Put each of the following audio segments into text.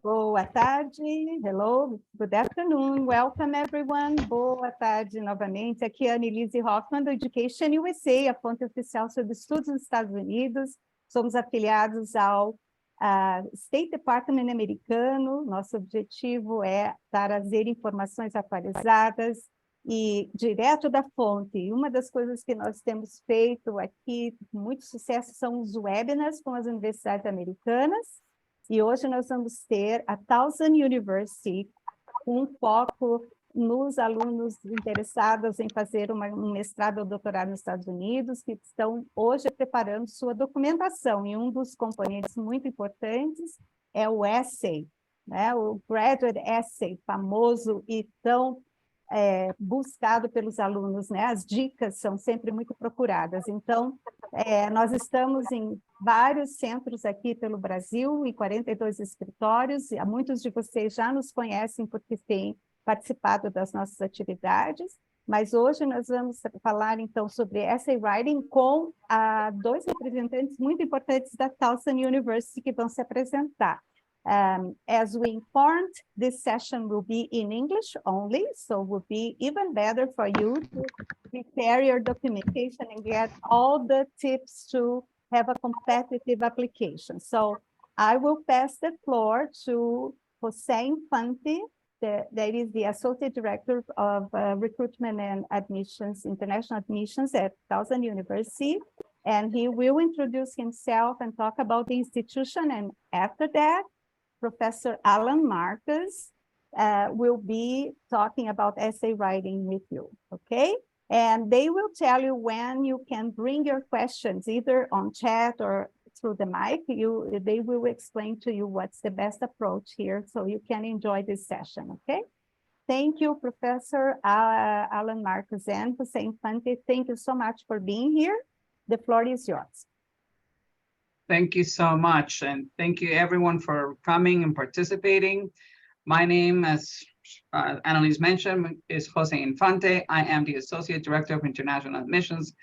Boa tarde, hello, good afternoon, welcome everyone. Boa tarde novamente, aqui é a Annelise Hoffman do EducationUSA, a fonte oficial sobre estudos nos Estados Unidos. Somos afiliados ao State Department americano. Nosso objetivo é trazer informações atualizadas e direto da fonte. E uma das coisas que nós temos feito aqui com muito sucesso são os webinars com as universidades americanas. E hoje nós vamos ter a Towson University, com foco nos alunos interessados em fazer um mestrado ou doutorado nos Estados Unidos, que estão hoje preparando sua documentação. E um dos componentes muito importantes é o essay, né? O Graduate Essay, famoso e tão buscado pelos alunos, né? As dicas são sempre muito procuradas. Então, nós estamos em vários centros aqui pelo Brasil, em 42 escritórios, e muitos de vocês já nos conhecem porque têm participado das nossas atividades, mas hoje nós vamos falar, então, sobre essay writing com dois representantes muito importantes da Towson University que vão se apresentar. As we informed, this session will be in English only, so it will be even better for you to prepare your documentation and get all the tips to have a competitive application. So I will pass the floor to José Infante, that is the Associate Director of Recruitment and Admissions, International Admissions at Towson University, and he will introduce himself and talk about the institution, and after that, Professor Alan Marcus will be talking about essay writing with you, okay? And they will tell you when you can bring your questions, either on chat or through the mic. They will explain to you what's the best approach here so you can enjoy this session, okay? Thank you, Professor Alan Marcus and José Infante. Thank you so much for being here. The floor is yours. Thank you so much, and thank you everyone for coming and participating. My name, as Annalise mentioned, is José Infante. I am the Associate Director of International Admissions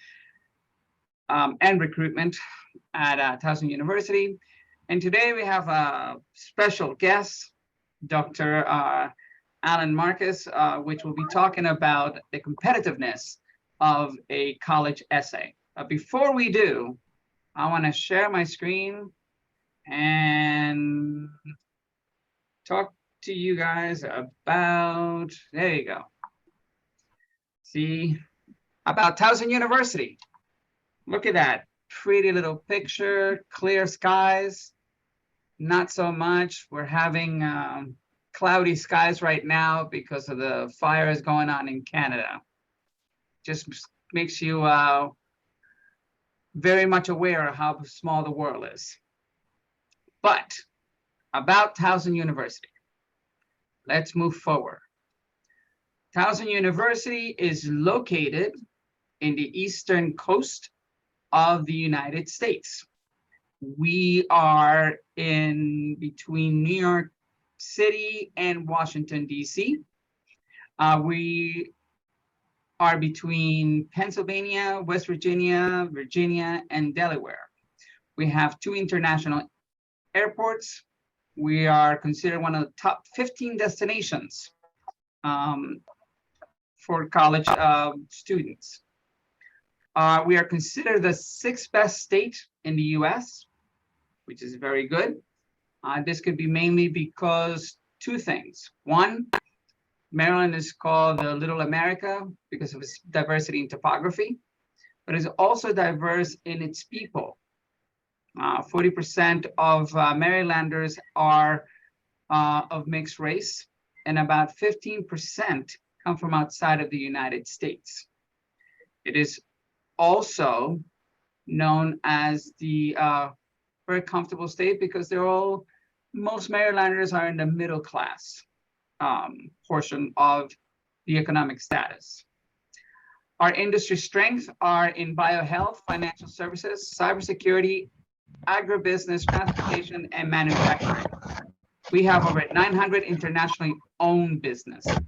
and Recruitment at Towson University. And today we have a special guest, Dr. Alan Marcus, which will be talking about the competitiveness of a college essay. Before we do, I want to share my screen and talk to you guys about, there you go. See, about Towson University. Look at that pretty little picture, clear skies. Not so much. We're having cloudy skies right now because of the fires going on in Canada. Just makes you very much aware of how small the world is. But about Towson University, let's move forward. Towson University is located in the eastern coast of the United States. We are in between New York City and Washington, D.C. We are between Pennsylvania, West Virginia, Virginia, and Delaware. We have 2 international airports. We are considered one of the top 15 destinations for college students. We are considered the 6th best state in the US, which is very good. This could be mainly because 2 things. One, Maryland is called the Little America because of its diversity in topography, but it's also diverse in its people. 40% of Marylanders are of mixed race, and about 15% come from outside of the United States. It is also known as the very comfortable state because most Marylanders are in the middle class portion of the economic status. Our industry strengths are in biohealth, financial services, cybersecurity, agribusiness, transportation, and manufacturing. We have over 900 internationally owned businesses.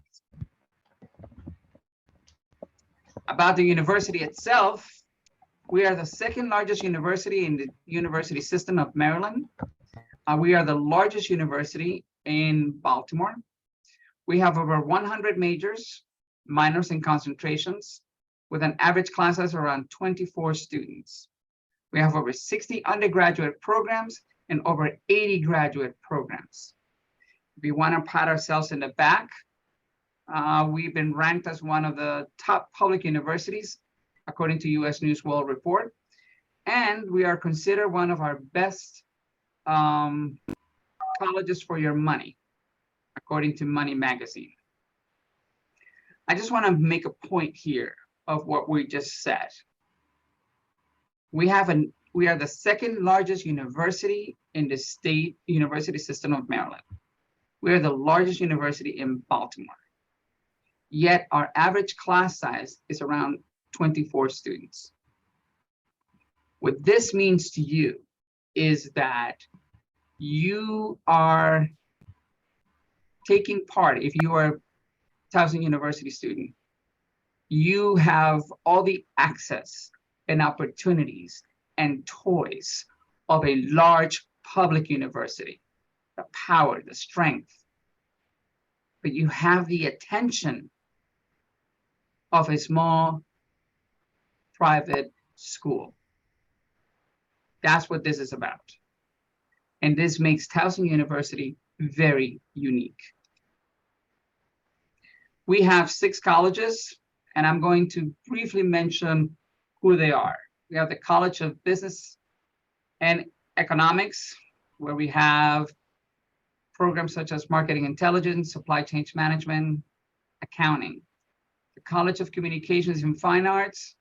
About the university itself, we are the 2nd largest university in the university system of Maryland. We are the largest university in Baltimore. We have over 100 majors, minors, and concentrations, with an average class size around 24 students. We have over 60 undergraduate programs and over 80 graduate programs. If we want to pat ourselves in the back, we've been ranked as one of the top public universities, according to US News World Report, and we are considered one of our best colleges for your money, according to Money Magazine. I just want to make a point here of what we just said. We are the second largest university in the state university system of Maryland. We are the largest university in Baltimore. Yet our average class size is around 24 students. What this means to you is that you are taking part, if you are a Towson University student, you have all the access and opportunities and toys of a large public university, the power, the strength, but you have the attention of a small private school. That's what this is about. And this makes Towson University very unique. We have 6 colleges, and I'm going to briefly mention who they are. We have the College of Business and Economics, where we have programs such as marketing intelligence, supply chain management, accounting. The College of Communications and Fine Arts,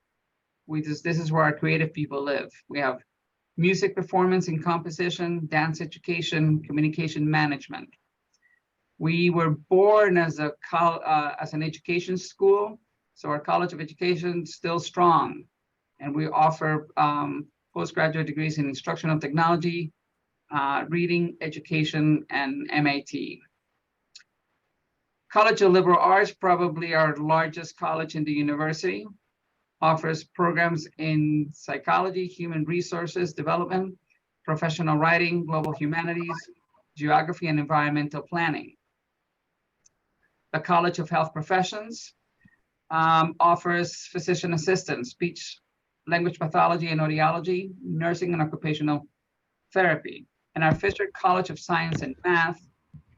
this is where our creative people live. We have music performance and composition, dance education, communication management. We were born as an education school, so our College of Education is still strong, and we offer postgraduate degrees in instructional technology, reading, education, and MAT. College of Liberal Arts, probably our largest college in the university, offers programs in psychology, human resources development, professional writing, global humanities, geography, and environmental planning. The College of Health Professions offers physician assistant, speech, language pathology and audiology, nursing, and occupational therapy. And our Fisher College of Science and Math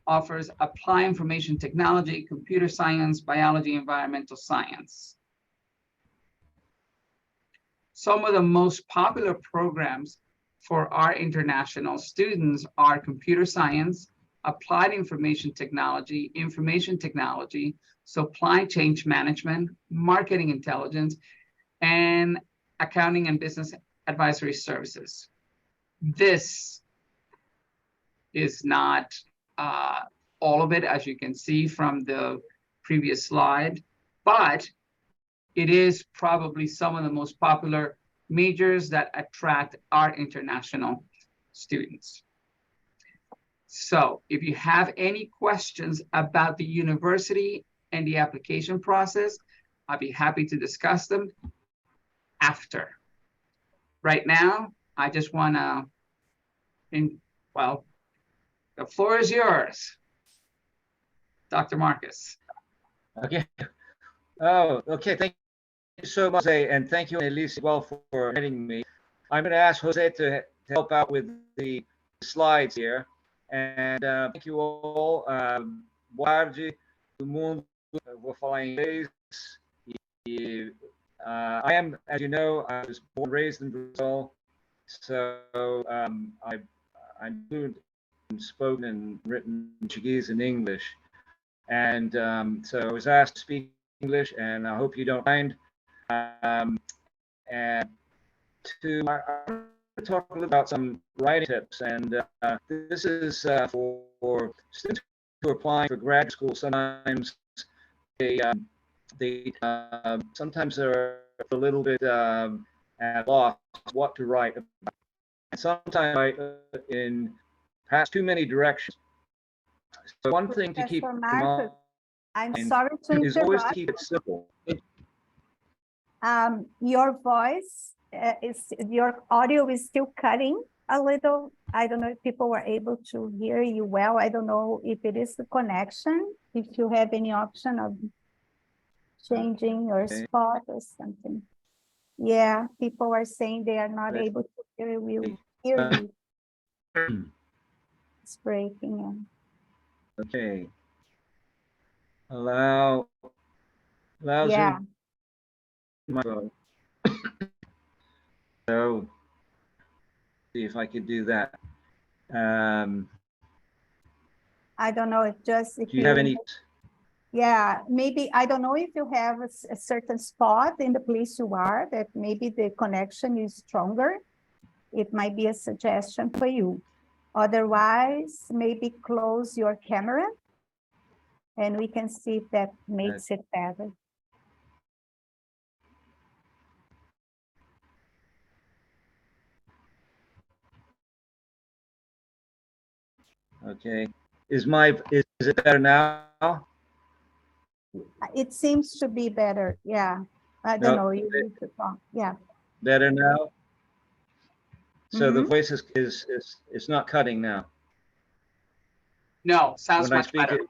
offers applied information technology, computer science, biology, environmental science. Some of the most popular programs for our international students are computer science, applied information technology, supply chain management, marketing intelligence, and accounting and business advisory services. This is not all of it, as you can see from the previous slide, but it is probably some of the most popular majors that attract our international students. So if you have any questions about the university and the application process, I'll be happy to discuss them after. Right now, I just want to, well, the floor is yours, Dr. Marcus. Okay. Oh, okay. Thank you so much, Jose, and thank you, Elise, as well for inviting me. I'm going to ask Jose to help out with the slides here. And thank you all. Boa tarde, todo mundo. Vou falar em inglês. I am, as you know, I was born and raised in Brazil, so I'm fluent in spoken and written Portuguese and English. And so I was asked to speak English, and I hope you don't mind. And I'm going to talk a little about some writing tips, and this is for students who are applying for graduate school. Sometimes they sometimes are a little bit at loss what to write about. And sometimes write in perhaps too many directions. So one thing to keep in mind, I'm sorry to interrupt. Is always to keep it simple. Your voice your audio is still cutting a little. I don't know if people were able to hear you well. I don't know if it is the connection, if you have any option of changing your spot or something. Yeah, people are saying they are not able to hear you. It's breaking. Okay. Allow Yeah, Zoom my phone. So see if I could do that. I don't know if just if Do you have any? yeah, maybe, I don't know if you have a certain spot in the place you are that maybe the connection is stronger. It might be a suggestion for you. Otherwise, maybe close your camera and we can see if that makes it better. Okay. Is it better now? It seems to be better. Yeah. I don't know. You need to talk. Yeah. Better now? So the Mhm. voice is not cutting now. No, sounds When I much speak better.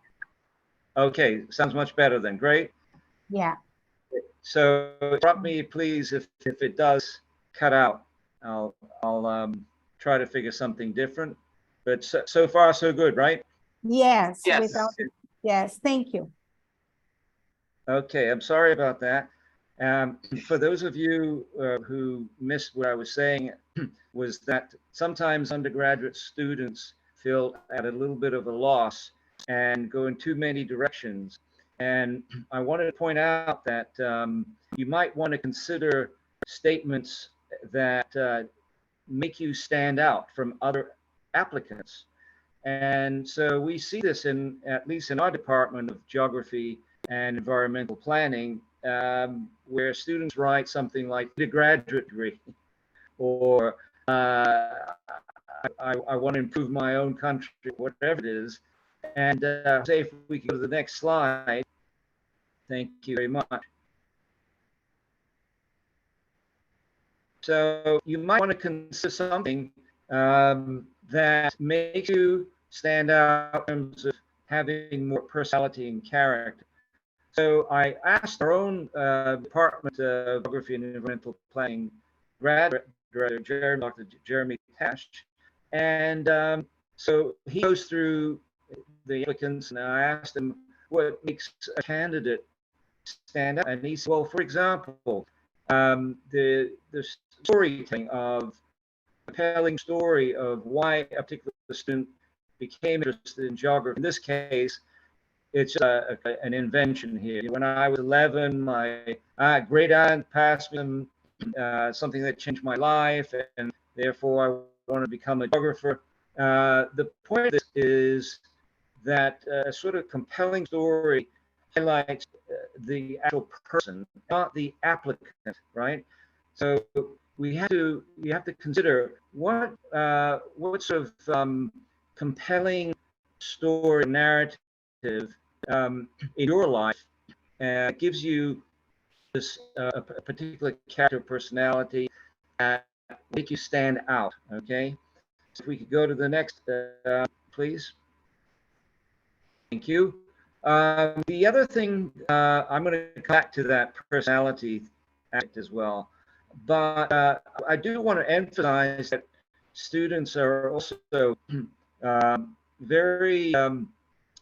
Okay, sounds much better then. Great. Yeah. So interrupt me, please, if it does cut out. I'll try to figure something different. But so far so good, right? Yes. Yes. Yes. Thank you. Okay, I'm sorry about that. For those of you who missed what I was saying, was that sometimes undergraduate students feel at a little bit of a loss and go in too many directions. And I wanted to point out that you might want to consider statements that make you stand out from other applicants. And so we see this at least in our Department of Geography and Environmental Planning, where students write something like a graduate degree, or I want to improve my own country, whatever it is. And say if we could go to the next slide. Thank you very much. So you might want to consider something that makes you stand out in terms of having more personality and character. So I asked our own Department of Geography and Environmental Planning graduate director, Dr. Jeremy Tash, and so he goes through the applicants, and I asked him what makes a candidate stand out, and he said, well, for example, the storytelling of compelling story of why a particular student became interested in geography. In this case, it's an invention here. When I was 11, my great aunt passed me something that changed my life, and therefore I wanted to become a geographer. The point of this is that a sort of compelling story highlights the actual person, not the applicant, right? So we have to consider what sort of compelling story narrative in your life gives you this a particular character personality that make you stand out. Okay, so if we could go to the next, please. Thank you. The other thing, I'm going to come back to that personality aspect as well, but I do want to emphasize that students are also very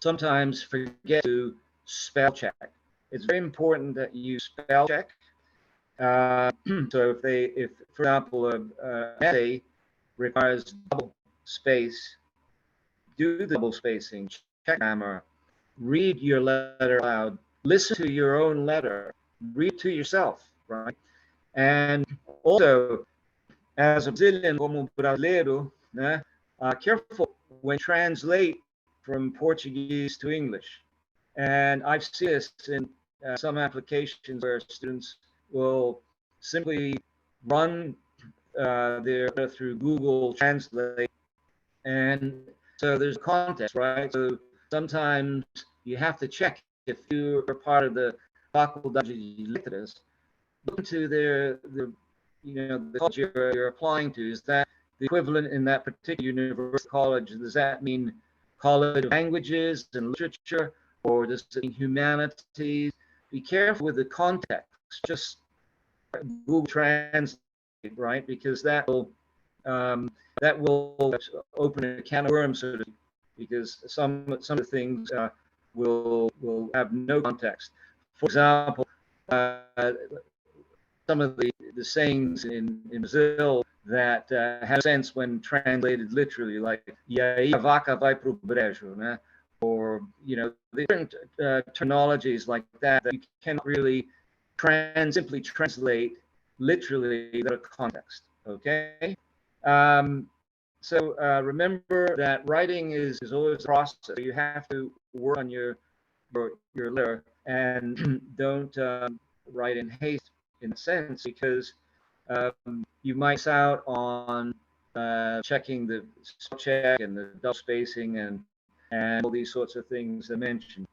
sometimes forget to spell check. It's very important that you spell check. So if for example, an essay requires double space, do the double spacing, check grammar, read your letter aloud, listen to your own letter, read to yourself, right? And also, as a Brazilian, como brasileiro, né, careful when translate from Portuguese to English. And I've seen this in some applications where students will simply run their through Google Translate, and so there's context, right? So sometimes you have to check if you're part of the faculdade de letras, look into the college you're applying to. Is that the equivalent in that particular university college. Does that mean College of Languages and Literature, or does it mean humanities? Be careful with the context. Just Google Translate, right? Because that will open a can of worms, so to speak, because some of the things will have no context. For example, some of the sayings in Brazil that have sense when translated literally, like "E aí a vaca vai pro brejo," né? Or different terminologies like that you cannot really simply translate literally without a context. Okay. So remember that writing is always a process. You have to work on your letter, and don't write in haste in a sense, because you might miss out on checking the spell check and the double spacing and all these sorts of things I mentioned.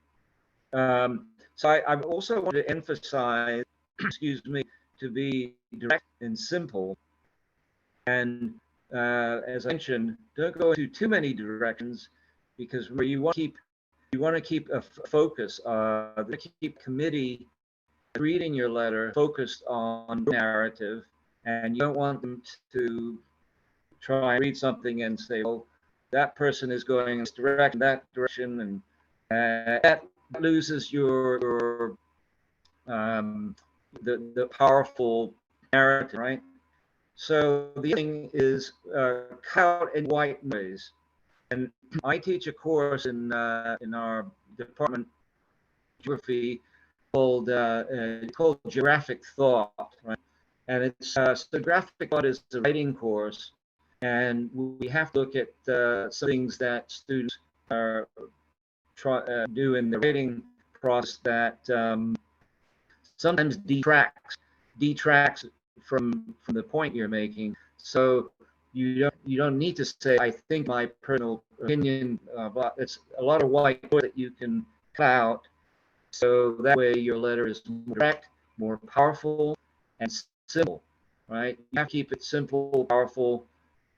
So I also want to emphasize, excuse me, to be direct and simple. And as I mentioned, don't go into too many directions, because where you want to keep a focus. Keep committee reading your letter focused on narrative, and you don't want them to try and read something and say, well, that person is going in this direction, that direction, and that loses your the powerful narrative, right? So the thing is cut out in white noise. And I teach a course in our department of geography called geographic thought, right? And it's so graphic thought is a writing course, and we have to look at some things that students are do in the writing process that sometimes detracts from the point you're making. So you don't need to say, I think, my personal opinion, but it's a lot of white noise that you can cut out. So that way your letter is more direct, more powerful, and simple, right? You have to keep it simple, powerful,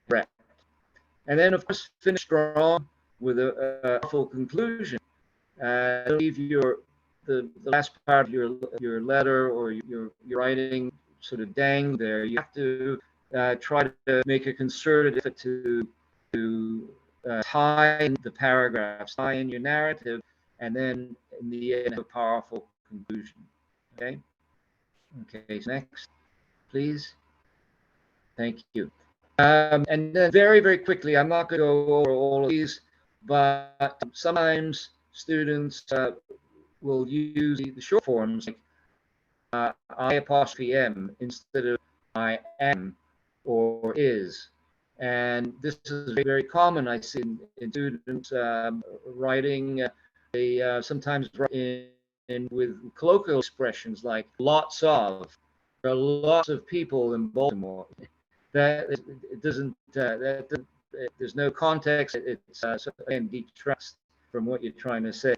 direct. And then, of course, finish strong with a powerful conclusion. Don't leave the last part of your letter or your writing sort of dang there. You have to try to make a concerted effort to tie in the paragraphs, tie in your narrative, and then in the end, have a powerful conclusion. Okay. Okay. So next, please. Thank you. And then very, very quickly, I'm not going to go over all of these, but sometimes students will use the short forms like I''M instead of I am or is. And this is very common. I see in students writing, they sometimes write in with colloquial expressions like lots of. There are lots of people in Baltimore. That it doesn't, there's no context. It's again detracts from what you're trying to say.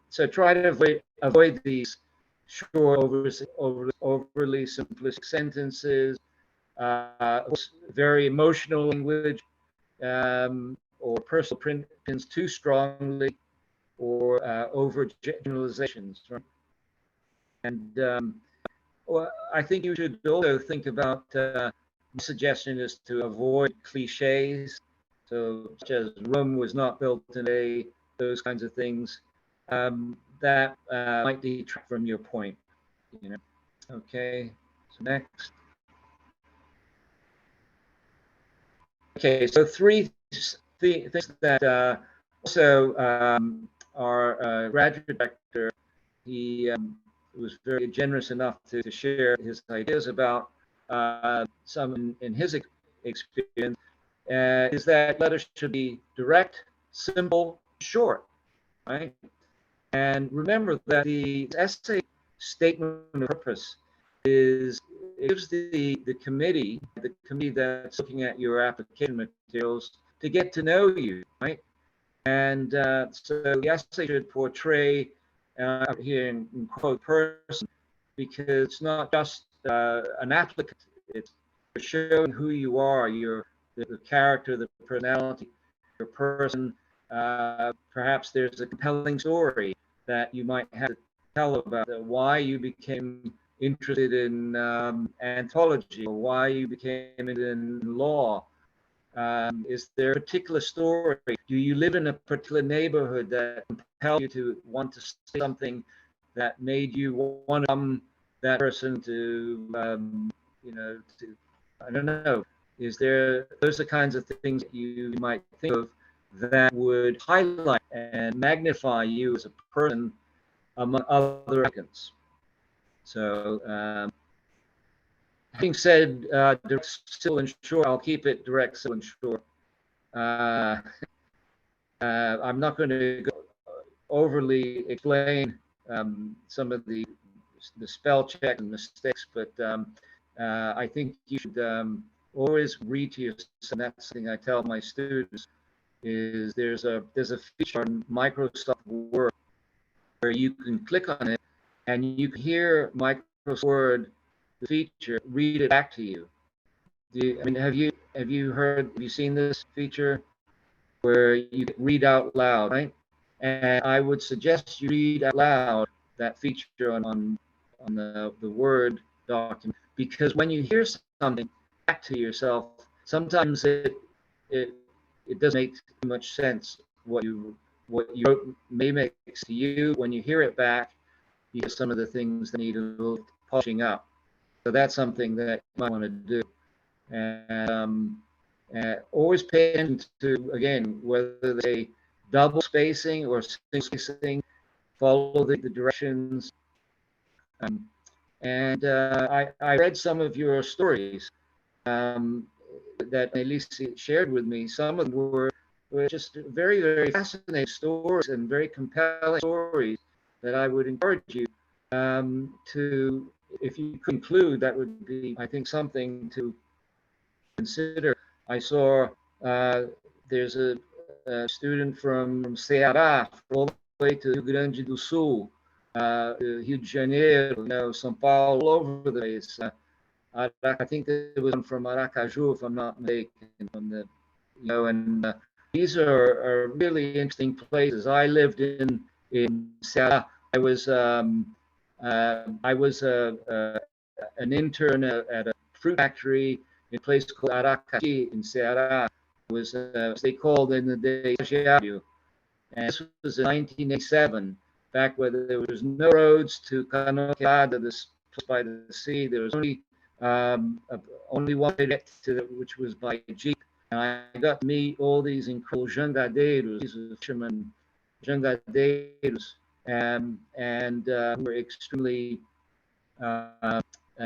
So try to avoid these short, overly simplistic sentences, very emotional language, or personal opinions too strongly, or over generalizations. Right? And well, I think you should also think about. My suggestion is to avoid cliches, so such as Rome was not built in a day, those kinds of things. That might detract from your point. Okay. So next. Okay. So three things that also our graduate director, he was very generous enough to share his ideas about some in his experience, is that letters should be direct, simple, short, right? And remember that the essay statement of purpose gives the committee that's looking at your application materials to get to know you, right? And so the essay should portray here in quote person, because it's not just an applicant. It's showing who you are, your the character, the personality, your person. Perhaps there's a compelling story that you might have to tell about why you became interested in anthropology, or why you became interested in law. Is there a particular story? Do you live in a particular neighborhood that compelled you to want to say something that made you want to become that person to, I don't know. Is there, those are kinds of things that you might think of that would highlight and magnify you as a person among other Americans. So, having said direct, civil, and short, I'll keep it direct, civil, and short. I'm not going to overly explain some of the spell check and mistakes, but I think you should always read to yourself. And that's something I tell my students: is there's a feature on Microsoft Word where you can click on it and you can hear Microsoft Word, the feature, read it back to you. I mean, have you seen this feature where you can read out loud, right? And I would suggest you read out loud that feature on the Word document, because when you hear something back to yourself, sometimes it doesn't make too much sense. What you wrote may make sense to you. When you hear it back, you get some of the things that need a little polishing up. So that's something that you might want to do. And always pay attention to, again, whether they double spacing or single spacing, follow the directions. I read some of your stories that Elise shared with me. Some of them were just very, very fascinating stories and very compelling stories that I would encourage you to, if you could include, that would be, I think, something to consider. I saw there's a student from Ceará all the way to Rio Grande do Sul, Rio de Janeiro, São Paulo, all over the place. I think there was one from Aracaju, if I'm not mistaken. And these are really interesting places. I lived in Ceará. I was an intern at a fruit factory in a place called Aracaju in Ceará. It was they called in the day estagiário, and this was in 1987, back where there was no roads to Canoqueada, this place by the sea. There was only one way to get to it, which was by jeep. And I got to meet all these incredible jangadeiros, these fishermen, jangadeiros, and were extremely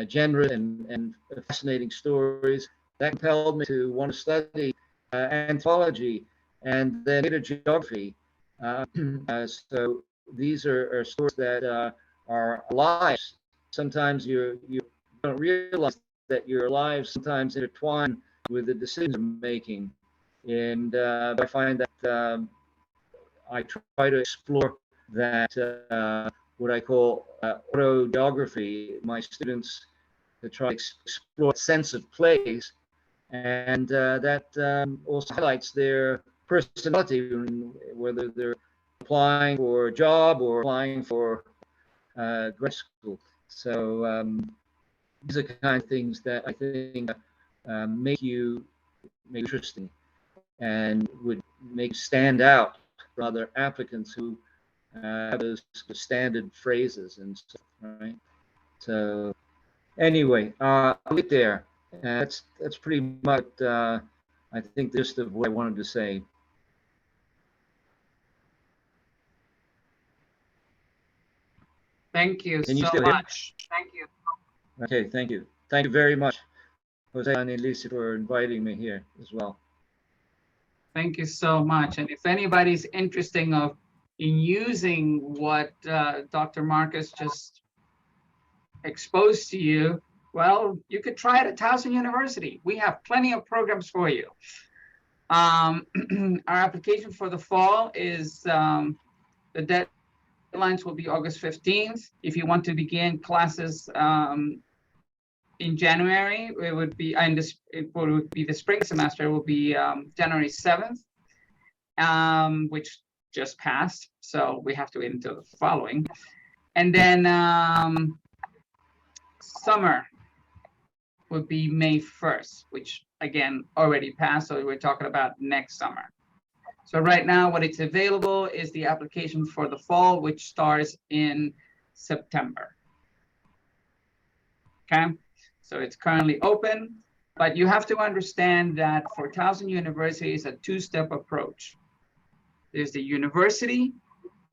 generous and fascinating stories that compelled me to want to study anthropology and then later geography. So these are stories that are lives. Sometimes you don't realize that your lives sometimes intertwine with the decisions you're making. And I find that I try to explore that what I call autogeography. My students to try to explore a sense of place, and that also highlights their personality, whether they're applying for a job or applying for grad school. So these are the kind of things that I think make you interesting and would make you stand out from other applicants who have those standard phrases and stuff, right? So anyway, I'll get there. That's pretty much I think the gist of what I wanted to say. Thank you so much. Thank you. Okay, thank you. Thank you very much, Jose and Elise, for inviting me here as well. Thank you so much. And if anybody's interested in using what Dr. Marcus just exposed to you, well, you could try it at Towson University. We have plenty of programs for you. Our application for the fall is the deadlines will be August 15th. If you want to begin classes in January, it would be, and this, it would be the spring semester will be January 7th, which just passed. So we have to wait until the following. And then summer would be May 1st, which again, already passed. So we're talking about next summer. So right now, what it's available is the application for the fall, which starts in September. Okay, so it's currently open, but you have to understand that for Towson University, it's a two-step approach. There's the university,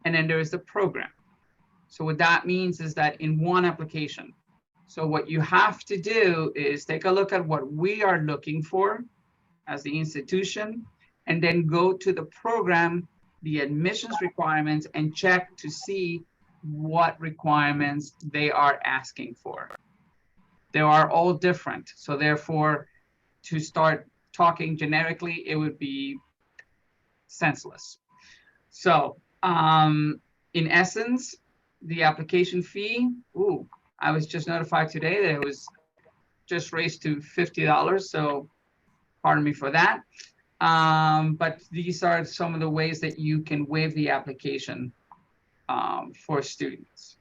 and then there's the program. So what that means is that in one application. So what you have to do is take a look at what we are looking for as the institution, and then go to the program, the admissions requirements, and check to see what requirements they are asking for. They are all different. So therefore, to start talking generically, it would be senseless. So in essence, the application fee, I was just notified today that it was just raised to $50. So pardon me for that. But these are some of the ways that you can waive the application for students.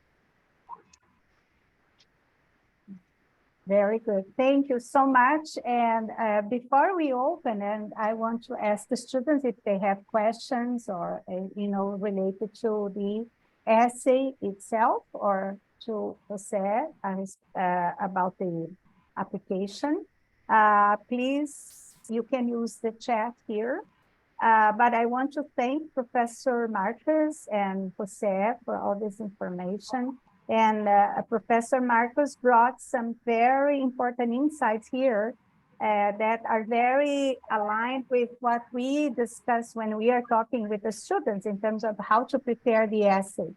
Very good. Thank you so much. And before we open, and I want to ask the students if they have questions or, related to the essay itself or to Jose about the application. Please, you can use the chat here. But I want to thank Professor Marcus and Jose for all this information. And Professor Marcus brought some very important insights here that are very aligned with what we discuss when we are talking with the students in terms of how to prepare the essay,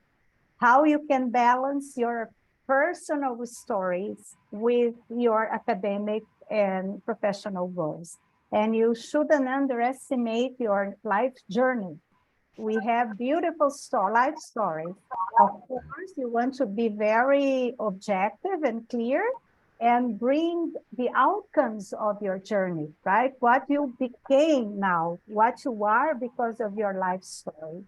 how you can balance your personal stories with your academic and professional goals. And you shouldn't underestimate your life journey. We have beautiful life stories. Of course, you want to be very objective and clear and bring the outcomes of your journey, right? What you became now, what you are because of your life story.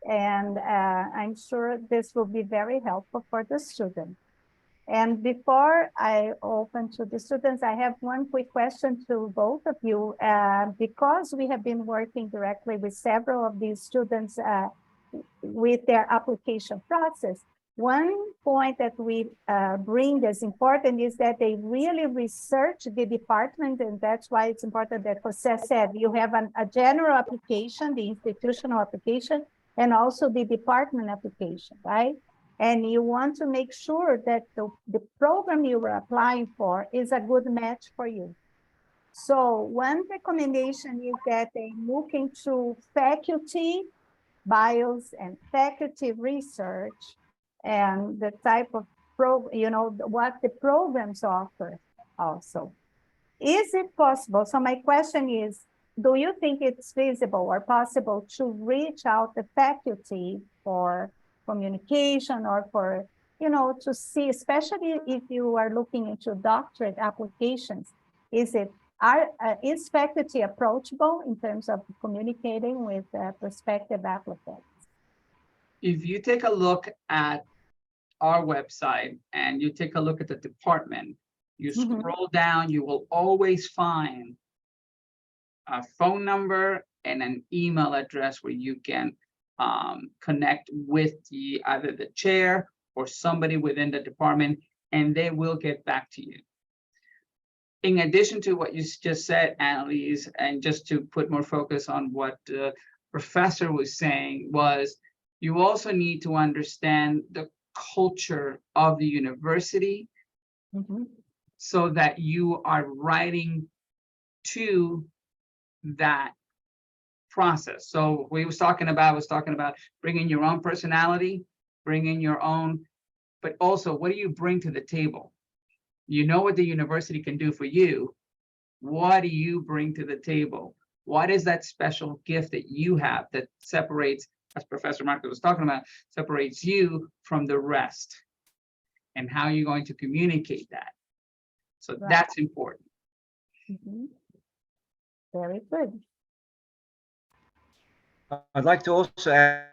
And I'm sure this will be very helpful for the student. And before I open to the students, I have one quick question to both of you. Because we have been working directly with several of these students with their application process, one point that we bring as important is that they really research the department, and that's why it's important that Jose said, you have a general application, the institutional application, and also the department application, right? And you want to make sure that the program you are applying for is a good match for you. So one recommendation is that they look into faculty bios and faculty research and the type of what the programs offer also. Is it possible? So my question is, do you think it's feasible or possible to reach out the faculty for communication or for, to see, especially if you are looking into doctorate applications, is faculty approachable in terms of communicating with prospective applicants? If you take a look at our website and you take a look at the department, you scroll down, you will always find a phone number and an email address where you can connect with either the chair or somebody within the department, and they will get back to you. In addition to what you just said, Annalise, and just to put more focus on what the professor was saying, was you also need to understand the culture of the university so that you are writing to that process. So we was talking about bringing your own personality, bringing your own, but also what do you bring to the table? You know what the university can do for you. What do you bring to the table? What is that special gift that you have that separates, as Professor Marcus was talking about, separates you from the rest? And how are you going to communicate that? So Right. that's important. Mhm. Very good. I'd like to also add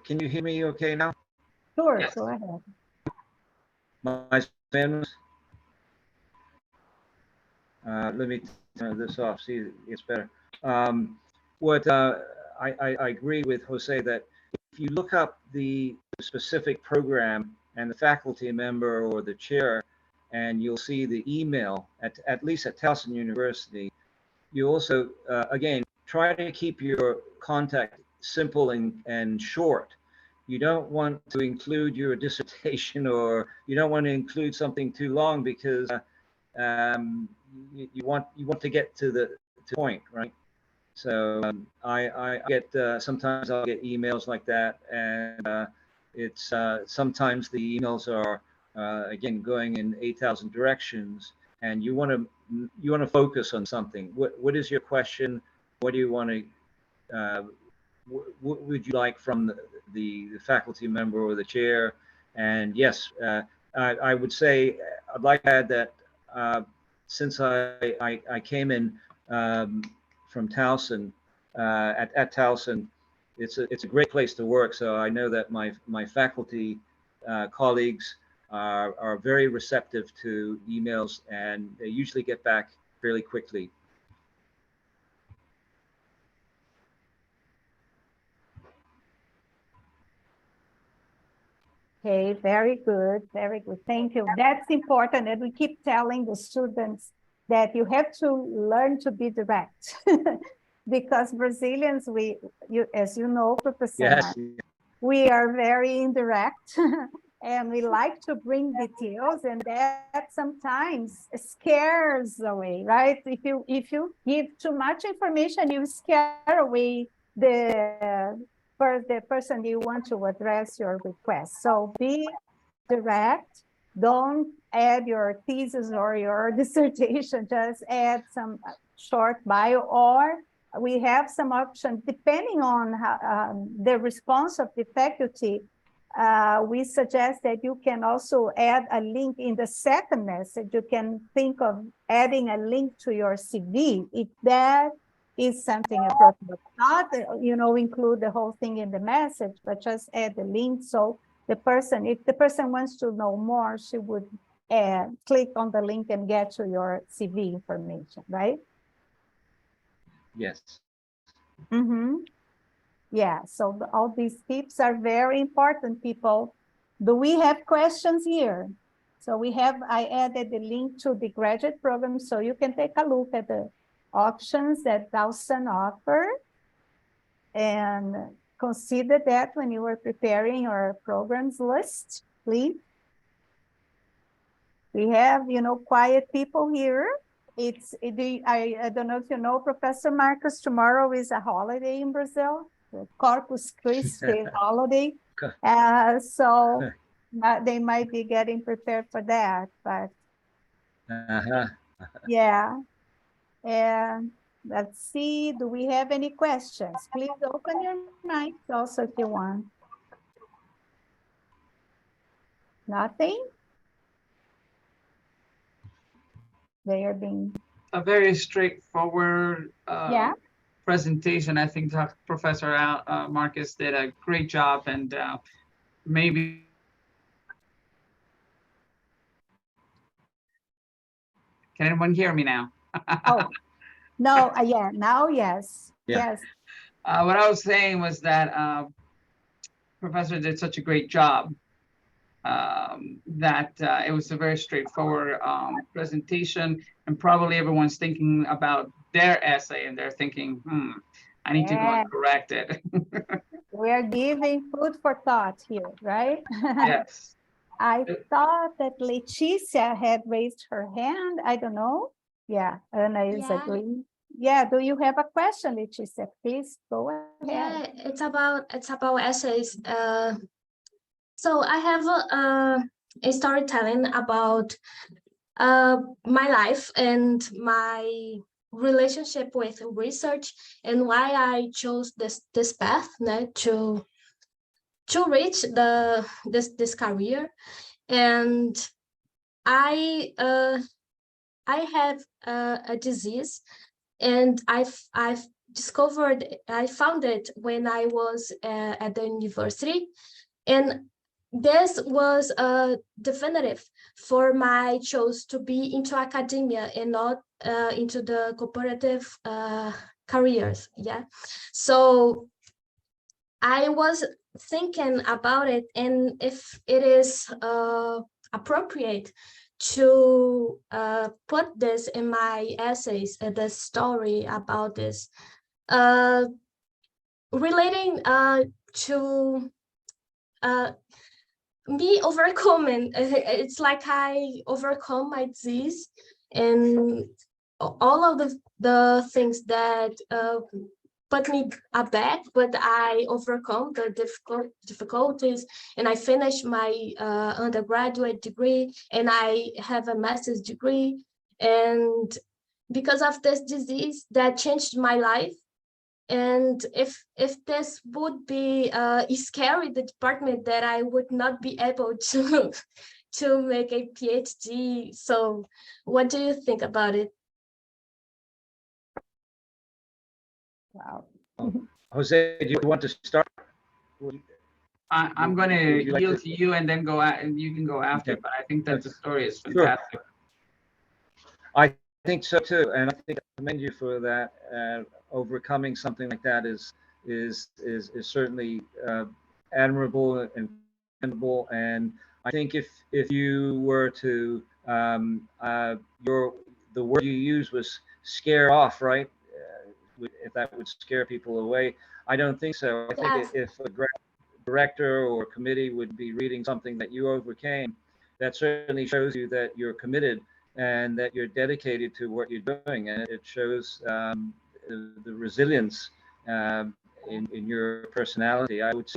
can you hear me okay now? Sure, Yes. go ahead. My Spanish. Let me turn this off, see it's better. What I agree with Jose that if you look up the specific program and the faculty member or the chair, and you'll see the email at least at Towson University, you also, again, try to keep your contact simple and short. You don't want to include your dissertation, or you don't want to include something too long, because you want to get to the point, right? So I get sometimes I'll get emails like that, and it's sometimes the emails are again going in 8,000 directions, and you want to focus on something. What is your question? What do you want to what would you like from the faculty member or the chair? And yes, I would say I'd like to add that since I came in from Towson, at Towson, it's a great place to work. So I know that my faculty colleagues are very receptive to emails, and they usually get back fairly quickly. Okay, very good, very good. Thank you. That's important. And we keep telling the students that you have to learn to be direct. Because Brazilians, as you know, Professor Yes. Mark, we are very indirect and we like to bring details, and that sometimes scares away, right? If you give too much information, you scare away the person you want to address your request. So be direct. Don't add your thesis or your dissertation, just add some short bio, or we have some options depending on how, the response of the faculty. We suggest that you can also add a link in the second message. You can think of adding a link to your CV if that is something appropriate. Not, include the whole thing in the message, but just add the link. So the person, if the person wants to know more, she would click on the link and get to your CV information, right? Yes. Mm-hmm. Yeah, so all these tips are very important, people. Do we have questions here? So I added the link to the graduate program, so you can take a look at the options that Towson offer and consider that when you are preparing your programs list, please. We have, quiet people here. I don't know if you know, Professor Marcos, tomorrow is a holiday in Brazil, the Corpus Christi holiday. So they might be getting prepared for that, but yeah. And let's see, do we have any questions? Please open your mic also if you want. Nothing? They are being... A very straightforward Yeah. presentation. I think Professor Marcus did a great job, and maybe. Can anyone hear me now? Oh, no, yeah, now, yes. Yeah. Yes. What I was saying was that Professor did such a great job that it was a very straightforward presentation, and probably everyone's thinking about their essay and they're thinking, I need to go and correct it. We're giving food for thought here, right? Yes. I thought that Leticia had raised her hand. I don't know. Yeah, Anna is agreeing. Yeah, do you have a question, Leticia? Please go ahead. Yeah, it's about essays. So I have a storytelling about my life and my relationship with research, and why I chose this path to reach this career. And I I have a disease, and I've discovered, I found it when I was at the university, and this was definitive for my choice to be into academia and not into the cooperative careers. Yeah, so I was thinking about it, and if it is appropriate to put this in my essays, the story about this, relating to me overcoming. It's like I overcome my disease, and all of the things that put me aback, but I overcome the difficulties, and I finished my undergraduate degree, and I have a master's degree. And because of this disease that changed my life, and if this would be scary, the department, that I would not be able to to make a PhD. So what do you think about it? Wow. Jose, do you want to start? I'm going to Would you like yield to- to you, and then go out, and you can go after. Okay. But I think that the story is Sure. fantastic. I think so too, and I think I commend you for that. Overcoming something like that is certainly admirable and commendable. And I think if you were to the word you used was scare off, right? If that would scare people away, I don't think so. I think Yes. if a director or committee would be reading something that you overcame, that certainly shows you that you're committed and that you're dedicated to what you're doing, and it shows the resilience in your personality. I would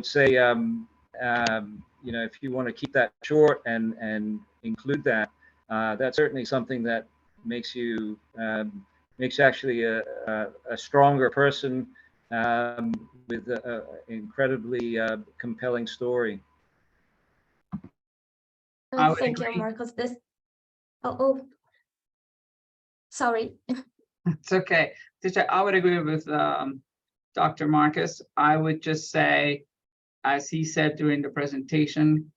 say, you know, if you want to keep that short and include that, that's certainly something that makes you actually a stronger person with an incredibly compelling story. I would Thank you, agree. Marcos. This. Oh, sorry. It's okay. Teacher, I would agree with Dr. Marcus. I would just say, as he said during the presentation,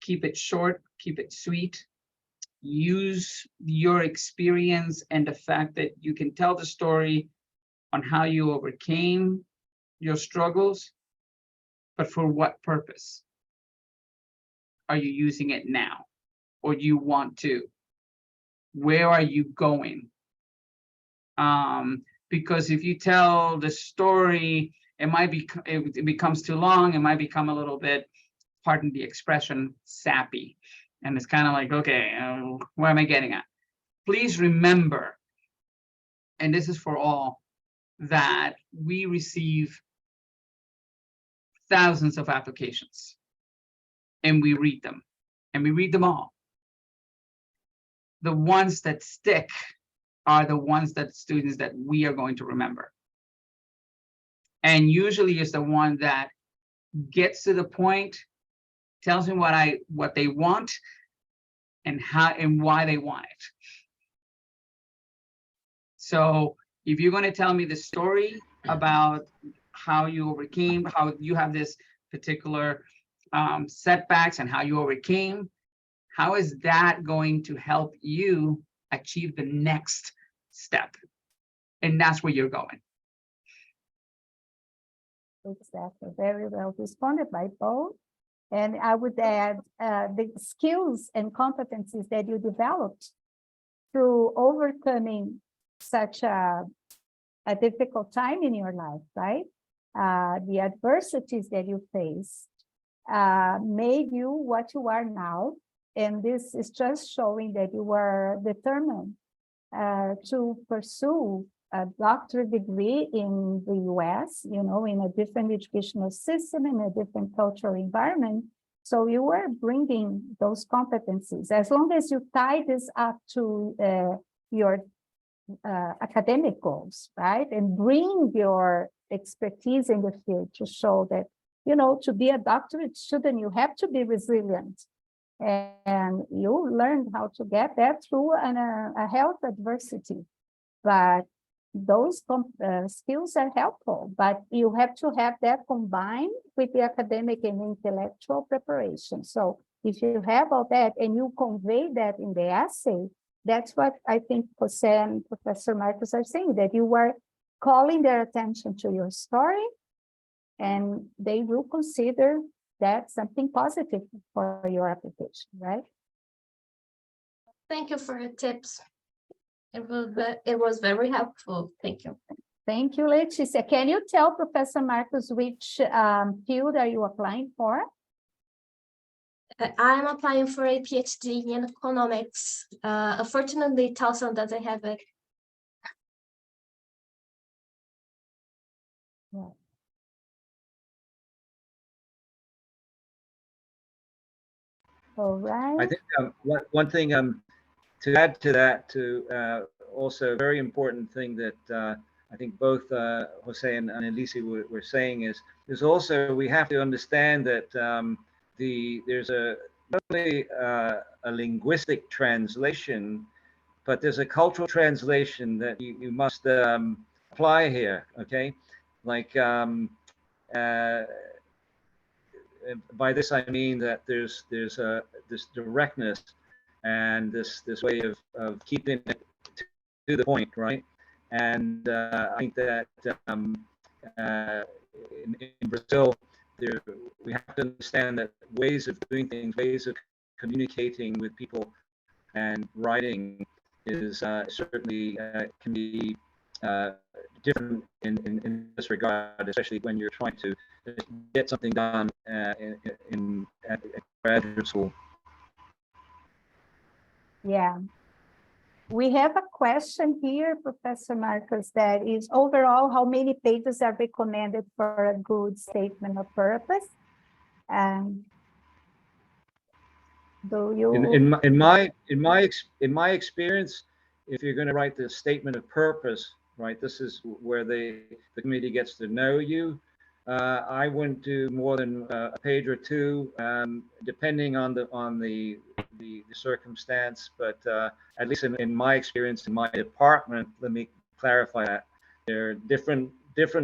keep it short, keep it sweet. Use your experience and the fact that you can tell the story on how you overcame your struggles, but for what purpose are you using it now? Or do you want to? Where are you going? Because if you tell the story, it becomes too long. It might become a little bit, pardon the expression, sappy. And it's kind of like, okay, where am I getting at? Please remember, and this is for all, that we receive thousands of applications, and we read them, and we read them all. The ones that stick are the ones that students that we are going to remember. And usually is the one that gets to the point, tells me what they want, and how and why they want it. So if you're going to tell me the story about how you overcame, how you have this particular setbacks and how you overcame, how is that going to help you achieve the next step? And that's where you're going. Exactly. Very well responded by both. And I would add the skills and competencies that you developed through overcoming such a difficult time in your life, right? The adversities that you faced made you what you are now. And this is just showing that you were determined to pursue a doctorate degree in the US, you know, in a different educational system, in a different cultural environment. So you were bringing those competencies. As long as you tie this up to your academic goals, right? And bring your expertise in the field to show that, you know, to be a doctorate student, you have to be resilient. And you learned how to get that through a health adversity. But those skills are helpful, but you have to have that combined with the academic and intellectual preparation. So if you have all that and you convey that in the essay, that's what I think Jose and Professor Marcos are saying, that you are calling their attention to your story, and they will consider that something positive for your application, right? Thank you for your tips. It was very helpful. Thank you. Thank you, Leticia. Can you tell Professor Marcos which field are you applying for? I'm applying for a PhD in economics. Unfortunately, Towson doesn't have it. Yeah. All right. I think one thing to add to that, also a very important thing that I think both Jose and Elise were saying is also we have to understand that there's not only a linguistic translation, but there's a cultural translation that you must apply here. Okay, like by this I mean that there's this directness and this way of keeping it to the point, right? And I think that in Brazil, we have to understand that ways of doing things, ways of communicating with people and writing is certainly can be different in this regard, especially when you're trying to get something done at graduate school. Yeah. We have a question here, Professor Marcos, that is overall, how many pages are recommended for a good statement of purpose? Do you? In my experience, if you're going to write the statement of purpose, right, this is where the committee gets to know you. I wouldn't do more than a page or two, depending on the circumstance. But at least in my experience in my department, let me clarify that there are different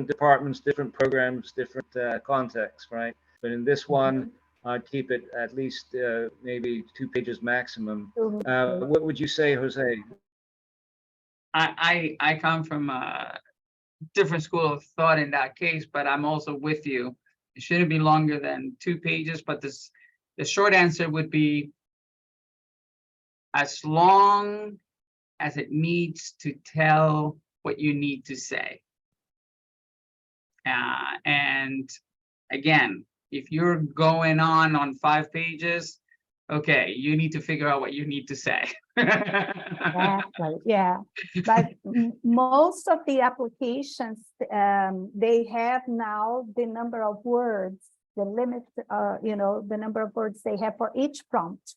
departments, different programs, different contexts, right? But in this one, I'd keep it at least maybe 2 pages maximum. What would you say, Jose? I come from a different school of thought in that case, but I'm also with you. It shouldn't be longer than 2 pages, but the short answer would be as long as it needs to tell what you need to say. And again, if you're going on 5 pages, okay, you need to figure out what you need to say. Exactly. Yeah, but most of the applications, they have now the number of words, the limit, the number of words they have for each prompt.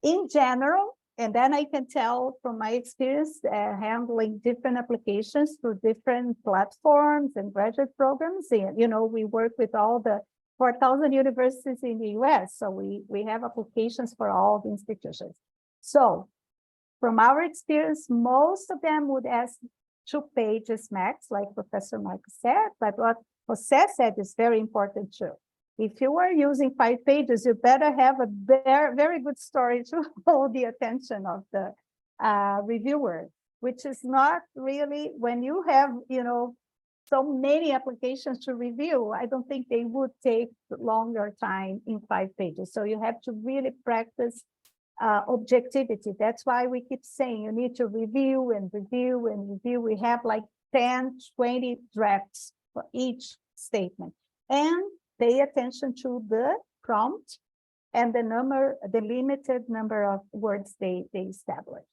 In general, and then I can tell from my experience handling different applications through different platforms and graduate programs. And, we work with all the 4,000 universities in the US, so we have applications for all the institutions. So from our experience, most of them would ask 2 pages max, like Professor Marcos said, but what Jose said is very important too. If you are using 5 pages, you better have a very, very good story to hold the attention of the reviewer, which is not really, when you have, so many applications to review, I don't think they would take longer time in 5 pages. So you have to really practice objectivity. That's why we keep saying you need to review and review and review. We have like 10, 20 drafts for each statement. And pay attention to the prompt and the limited number of words they establish.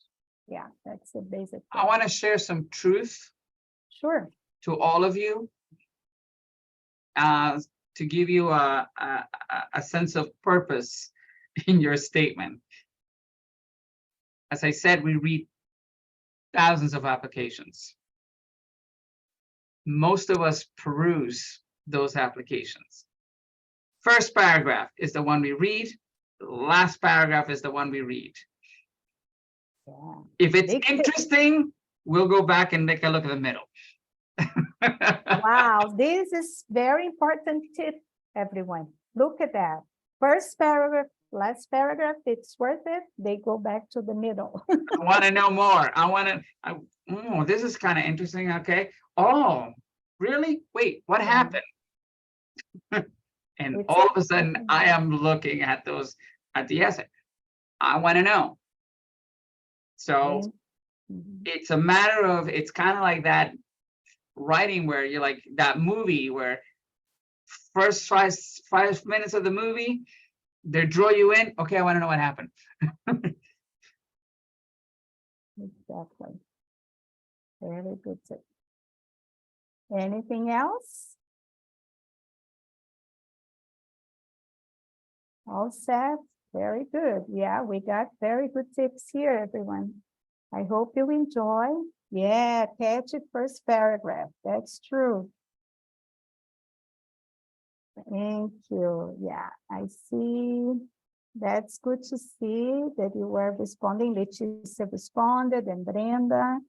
Yeah, that's the basic. I want to share some truth. Sure. To all of you, to give you a sense of purpose in your statement. As I said, we read thousands of applications. Most of us peruse those applications. First paragraph is the one we read. last paragraph is the one we read. Yeah. If it's Big tip. interesting, we'll go back and take a look at the middle. Wow, this is very important tip, everyone. Look at that. First paragraph, last paragraph, it's worth it. They go back to the middle. I want to know more. This is kind of interesting. Okay. Oh, really? Wait, what Yeah. happened? And It's all of a sudden, I am looking at the essay. I want to know. So Mhm. it's a matter of, it's kind of like that writing where you're like that movie where first 5 minutes of the movie, they draw you in. Okay, I want to know what happened. Exactly. Very good tip. Anything else? All set. Very good. Yeah, we got very good tips here, everyone. I hope you enjoy. Yeah, catch it first paragraph. That's true. Thank you. Yeah, I see. That's good to see that you were responding. Letícia responded, and Brenda,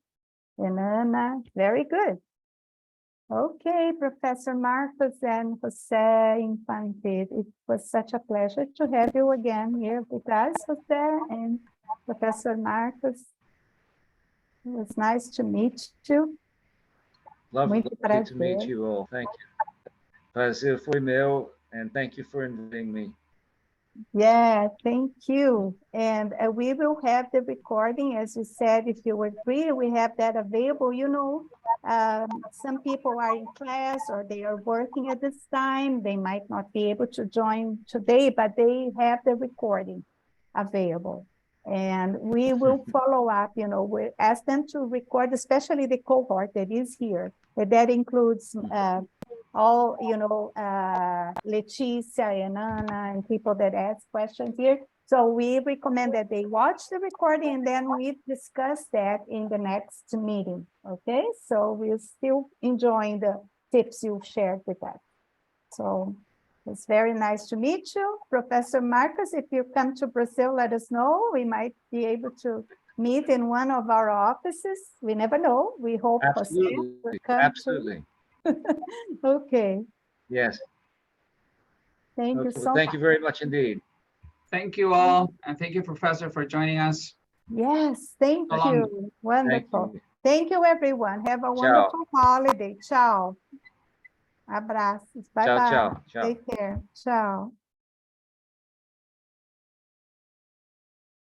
and Ana. Very good. Okay, Professor Marcos and Jose Infante. It was such a pleasure to have you again here with us, Jose and Professor Marcos. It was nice to meet you. Lovely Muito to meet prazer. you all. Thank you. Prazer foi meu, and thank you for inviting me. Yeah, thank you. And we will have the recording, as you said, if you agree, we have that available. You know, some people are in class or they are working at this time. They might not be able to join today, but they have the recording available. And we will follow up, you know, we ask them to record, especially the cohort that is here. That includes all, you know, Letícia and Ana and people that ask questions here. So we recommend that they watch the recording and then we discuss that in the next meeting, okay? So we're still enjoying the tips you shared with us. So it's very nice to meet you. Professor Marcos, if you come to Brazil, let us know. We might be able to meet in one of our offices. We never know. We hope Jose will Absolutely. come Absolutely. Okay. Yes. Thank you Okay. so Thank much. you very much indeed. Thank you all. And thank you, Professor, for joining us. Yes, thank So long. you. Wonderful. you. Thank you, everyone. Have a Ciao. wonderful holiday. Ciao. Abraços. Bye Ciao, bye. ciao, ciao. Take care. Ciao.